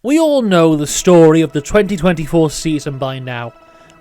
We all know the story of the 2024 season by now.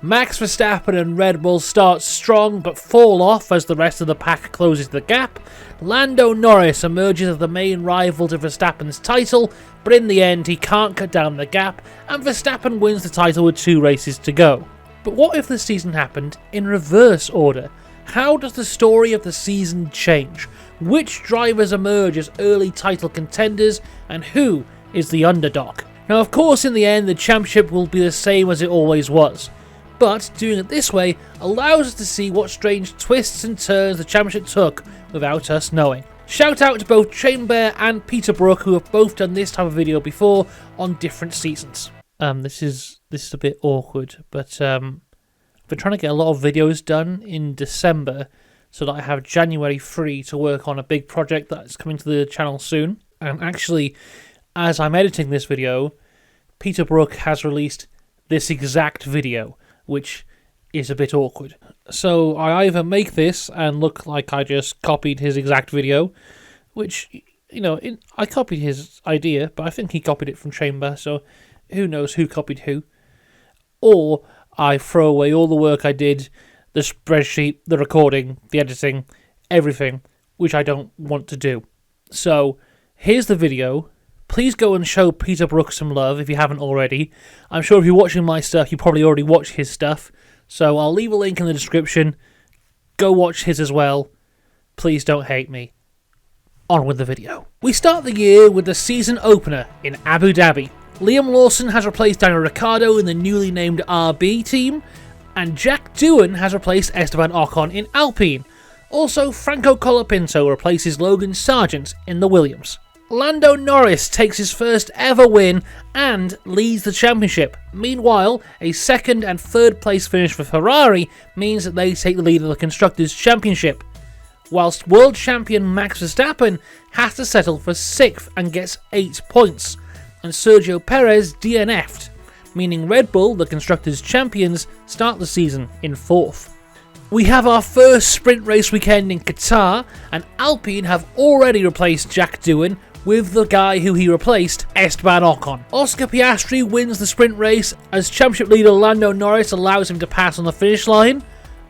Max Verstappen and Red Bull start strong but fall off as the rest of the pack closes the gap. Lando Norris emerges as the main rival to Verstappen's title, but in the end he can't cut down the gap and Verstappen wins the title with 2 races to go. But what if the season happened in reverse order? How does the story of the season change? Which drivers emerge as early title contenders and who is the underdog? Now of course in the end the championship will be the same as it always was. But doing it this way allows us to see what strange twists and turns the championship took without us knowing. Shout out to both Chamber and Peter Brook, who have both done this type of video before on different seasons. This is a bit awkward, but I've been trying to get a lot of videos done in December so that I have January free to work on a big project that's coming to the channel soon. And actually, as I'm editing this video, Peter Brook has released this exact video, which is a bit awkward. So I either make this and look like I just copied his exact video, which, you know, I copied his idea, but I think he copied it from Chamber, so who knows who copied who. Or I throw away all the work I did, the spreadsheet, the recording, the editing, everything, which I don't want to do. So here's the video. Please go and show Peter Brook some love if you haven't already. I'm sure if you're watching my stuff, you probably already watched his stuff. So I'll leave a link in the description. Go watch his as well. Please don't hate me. On with the video. We start the year with the season opener in Abu Dhabi. Liam Lawson has replaced Daniel Ricciardo in the newly named RB team, and Jack Doohan has replaced Esteban Ocon in Alpine. Also, Franco Colapinto replaces Logan Sargent in the Williams. Lando Norris takes his first ever win and leads the championship. Meanwhile, a second and third place finish for Ferrari means that they take the lead of the Constructors' Championship, whilst world champion Max Verstappen has to settle for 6th and gets 8 points, and Sergio Perez DNF'd, meaning Red Bull, the Constructors' Champions, start the season in 4th. We have our first sprint race weekend in Qatar, and Alpine have already replaced Jack Doohan with the guy who he replaced, Esteban Ocon. Oscar Piastri wins the sprint race as championship leader Lando Norris allows him to pass on the finish line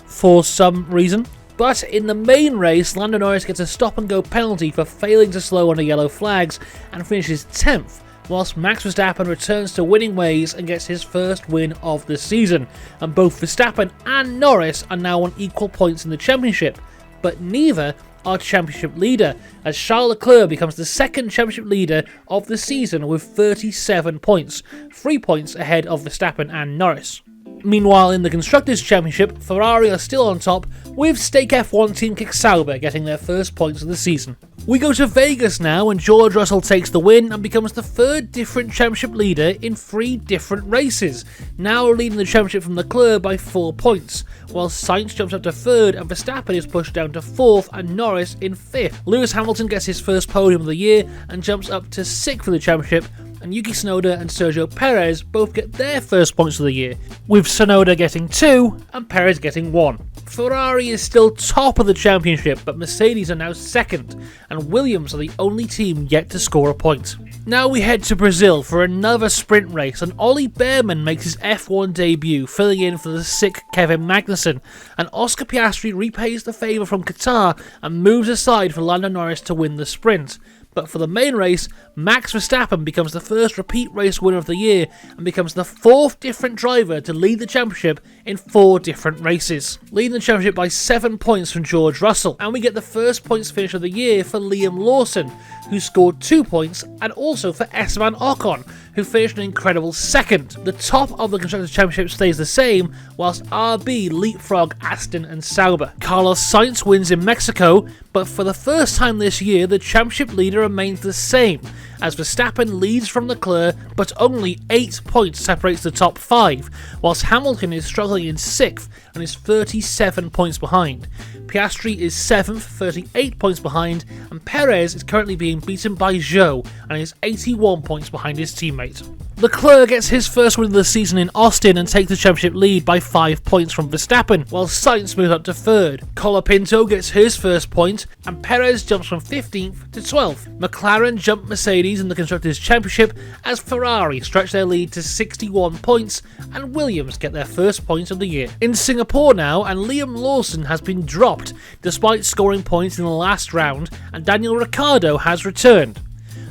for some reason. But in the main race, Lando Norris gets a stop-and-go penalty for failing to slow under yellow flags and finishes 10th, whilst Max Verstappen returns to winning ways and gets his first win of the season. And both Verstappen and Norris are now on equal points in the championship, but neither are championship leader, as Charles Leclerc becomes the second championship leader of the season with 37 points, 3 points ahead of Verstappen and Norris. Meanwhile, in the Constructors' Championship, Ferrari are still on top, with Stake F1 team Kick Sauber getting their first points of the season. We go to Vegas now, and George Russell takes the win and becomes the third different championship leader in 3 different races, now leading the championship from Leclerc by 4 points, while Sainz jumps up to 3rd and Verstappen is pushed down to 4th and Norris in 5th. Lewis Hamilton gets his first podium of the year and jumps up to 6th for the championship, and Yuki Tsunoda and Sergio Perez both get their first points of the year, with Tsunoda getting 2 and Perez getting 1. Ferrari is still top of the championship, but Mercedes are now 2nd, and Williams are the only team yet to score a point. Now we head to Brazil for another sprint race, and Ollie Behrman makes his F1 debut, filling in for the sick Kevin Magnussen, and Oscar Piastri repays the favour from Qatar and moves aside for Lando Norris to win the sprint. But for the main race, Max Verstappen becomes the first repeat race winner of the year and becomes the 4th different driver to lead the championship in 4 different races, leading the championship by 7 points from George Russell. And we get the first points finish of the year for Liam Lawson, who scored 2 points, and also for Esteban Ocon, who finished an incredible 2nd. The top of the Constructors' Championship stays the same, whilst RB leapfrog Aston and Sauber. Carlos Sainz wins in Mexico, but for the first time this year, the championship leader remains the same, as Verstappen leads from Leclerc, but only 8 points separates the top 5, whilst Hamilton is struggling in 6th and is 37 points behind. Piastri is 7th, 38 points behind, and Perez is currently being beaten by Zhou and is 81 points behind his teammate. Leclerc gets his first win of the season in Austin and takes the championship lead by 5 points from Verstappen, while Sainz moves up to 3rd. Colapinto gets his first point, and Perez jumps from 15th to 12th. McLaren jump Mercedes Mercedes in the Constructors' Championship as Ferrari stretch their lead to 61 points and Williams get their first points of the year. In Singapore now, and Liam Lawson has been dropped despite scoring points in the last round, and Daniel Ricciardo has returned.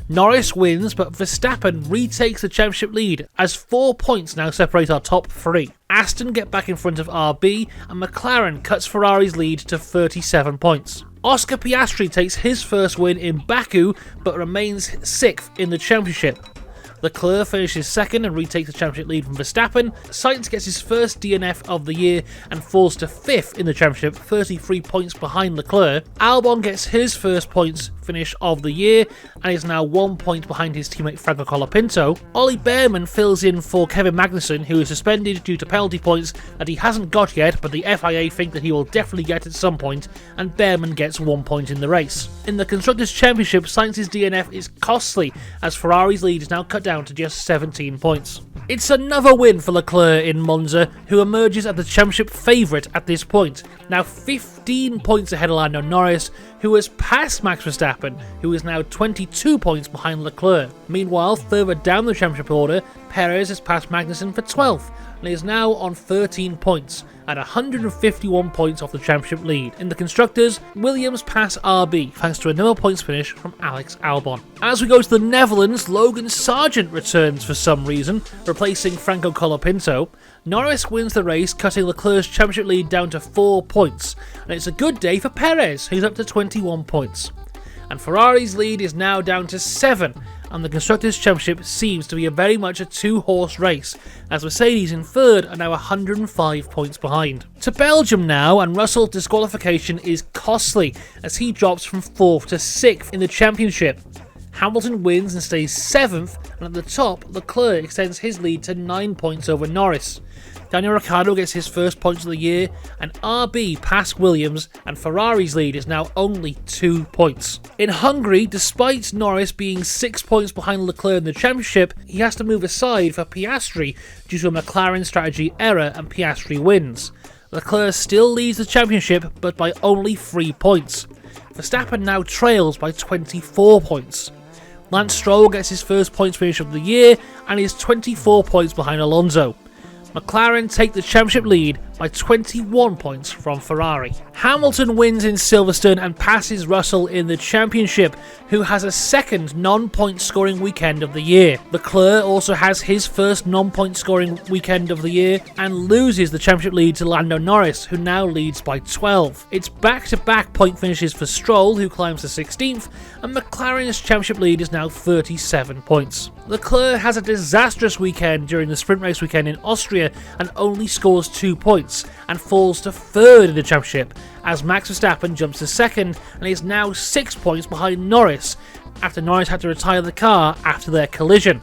Norris wins, but Verstappen retakes the championship lead as 4 points now separate our top 3. Aston get back in front of RB, and McLaren cuts Ferrari's lead to 37 points. Oscar Piastri takes his first win in Baku, but remains 6th in the championship. Leclerc finishes 2nd and retakes the championship lead from Verstappen. Sainz gets his first DNF of the year and falls to 5th in the championship, 33 points behind Leclerc. Albon gets his first points finish of the year and is now 1 point behind his teammate Franco Colapinto. Ollie Bearman fills in for Kevin Magnussen, who is suspended due to penalty points that he hasn't got yet, but the FIA think that he will definitely get at some point, and Bearman gets 1 point in the race. In the Constructors' Championship, Sainz's DNF is costly as Ferrari's lead is now cut down to just 17 points. It's another win for Leclerc in Monza, who emerges as the championship favourite at this point, now 15 points ahead of Lando Norris, who has passed Max Verstappen, who is now 22 points behind Leclerc. Meanwhile, further down the championship order, Perez has passed Magnussen for 12th, and is now on 13 points, at 151 points off the championship lead. In the Constructors, Williams pass RB, thanks to another points finish from Alex Albon. As we go to the Netherlands, Logan Sargent returns for some reason, replacing Franco Colapinto. Norris wins the race, cutting Leclerc's championship lead down to 4 points, and it's a good day for Perez, who's up to 21 points. And Ferrari's lead is now down to 7, and the Constructors' Championship seems to be very much a 2-horse race, as Mercedes in 3rd are now 105 points behind. To Belgium now, and Russell's disqualification is costly, as he drops from 4th to 6th in the championship. Hamilton wins and stays 7th, and at the top, Leclerc extends his lead to 9 points over Norris. Daniel Ricciardo gets his first points of the year, and RB passed Williams, and Ferrari's lead is now only 2 points. In Hungary, despite Norris being 6 points behind Leclerc in the championship, he has to move aside for Piastri due to a McLaren strategy error, and Piastri wins. Leclerc still leads the championship, but by only 3 points. Verstappen now trails by 24 points. Lance Stroll gets his first points finish of the year, and is 24 points behind Alonso. McLaren take the championship lead by 21 points from Ferrari. Hamilton wins in Silverstone and passes Russell in the championship, who has a second non-point scoring weekend of the year. Leclerc also has his first non-point scoring weekend of the year and loses the championship lead to Lando Norris, who now leads by 12. It's back-to-back point finishes for Stroll, who climbs to 16th, and McLaren's championship lead is now 37 points. Leclerc has a disastrous weekend during the sprint race weekend in Austria and only scores 2 points and falls to 3rd in the championship, as Max Verstappen jumps to 2nd and is now 6 points behind Norris after Norris had to retire the car after their collision.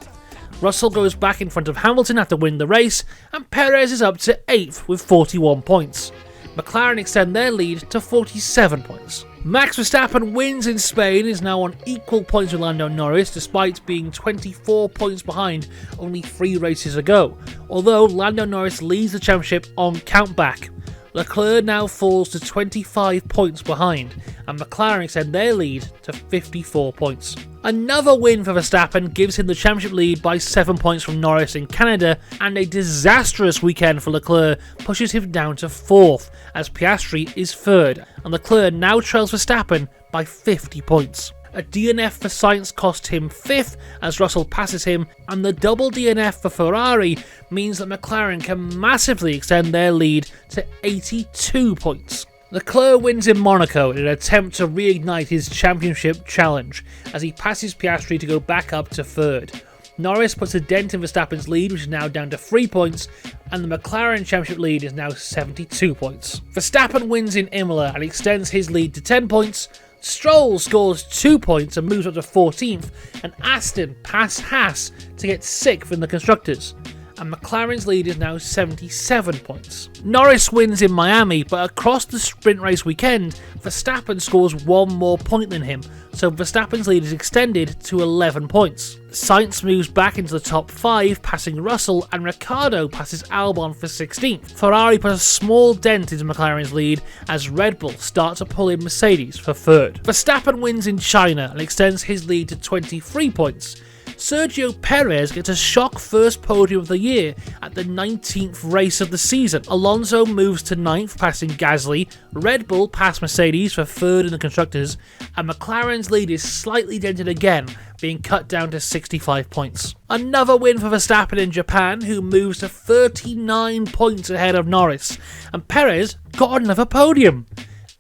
Russell goes back in front of Hamilton after winning the race, and Perez is up to 8th with 41 points. McLaren extend their lead to 47 points. Max Verstappen wins in Spain and is now on equal points with Lando Norris, despite being 24 points behind only 3 races ago, although Lando Norris leads the championship on countback. Leclerc now falls to 25 points behind, and McLaren extend their lead to 54 points. Another win for Verstappen gives him the championship lead by 7 points from Norris in Canada, and a disastrous weekend for Leclerc pushes him down to 4th, as Piastri is 3rd, and Leclerc now trails Verstappen by 50 points. A DNF for Sainz cost him 5th as Russell passes him, and the double DNF for Ferrari means that McLaren can massively extend their lead to 82 points. Leclerc wins in Monaco in an attempt to reignite his championship challenge, as he passes Piastri to go back up to 3rd. Norris puts a dent in Verstappen's lead, which is now down to 3 points, and the McLaren championship lead is now 72 points. Verstappen wins in Imola and extends his lead to 10 points. Stroll scores 2 points and moves up to 14th, and Aston pass Haas to get 6th in the Constructors. and McLaren's lead is now 77 points. Norris wins in Miami, but across the sprint race weekend, Verstappen scores one more point than him, so Verstappen's lead is extended to 11 points. Sainz moves back into the top 5, passing Russell, and Ricciardo passes Albon for 16th. Ferrari put a small dent into McLaren's lead as Red Bull start to pull in Mercedes for 3rd. Verstappen wins in China and extends his lead to 23 points. Sergio Perez gets a shock first podium of the year at the 19th race of the season. Alonso moves to 9th, passing Gasly. Red Bull pass Mercedes for 3rd in the Constructors, and McLaren's lead is slightly dented again, being cut down to 65 points. Another win for Verstappen in Japan, who moves to 39 points ahead of Norris, and Perez got another podium.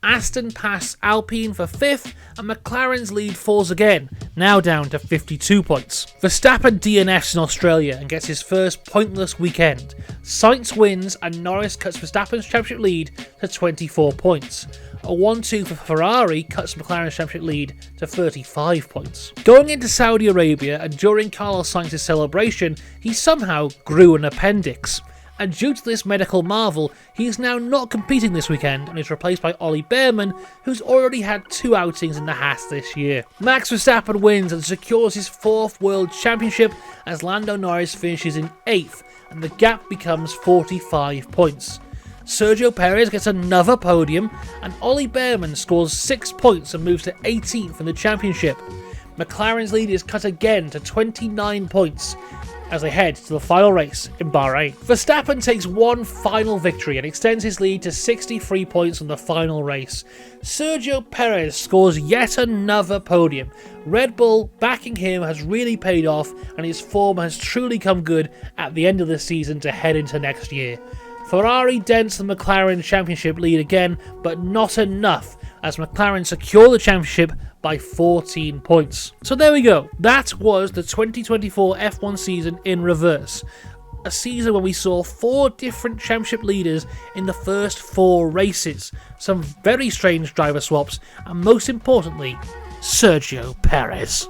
Aston pass Alpine for 5th, and McLaren's lead falls again, now down to 52 points. Verstappen DNFs in Australia and gets his first pointless weekend. Sainz wins and Norris cuts Verstappen's championship lead to 24 points. A 1-2 for Ferrari cuts McLaren's championship lead to 35 points. Going into Saudi Arabia and during Carlos Sainz's celebration, he somehow grew an appendix. And due to this medical marvel, he is now not competing this weekend and is replaced by Ollie Behrman, who's already had 2 outings in the Haas this year. Max Verstappen wins and secures his 4th World Championship as Lando Norris finishes in 8th, and the gap becomes 45 points. Sergio Perez gets another podium, and Ollie Behrman scores 6 points and moves to 18th in the championship. McLaren's lead is cut again to 29 points, as they head to the final race in Bahrain. Verstappen takes one final victory and extends his lead to 63 points in the final race. Sergio Perez scores yet another podium. Red Bull backing him has really paid off, and his form has truly come good at the end of the season to head into next year. Ferrari dents the McLaren championship lead again, but not enough, as McLaren secure the championship by 14 points. So there we go. That was the 2024 F1 season in reverse. A season where we saw 4 different championship leaders in the first 4 races, some very strange driver swaps, and most importantly, Sergio Perez.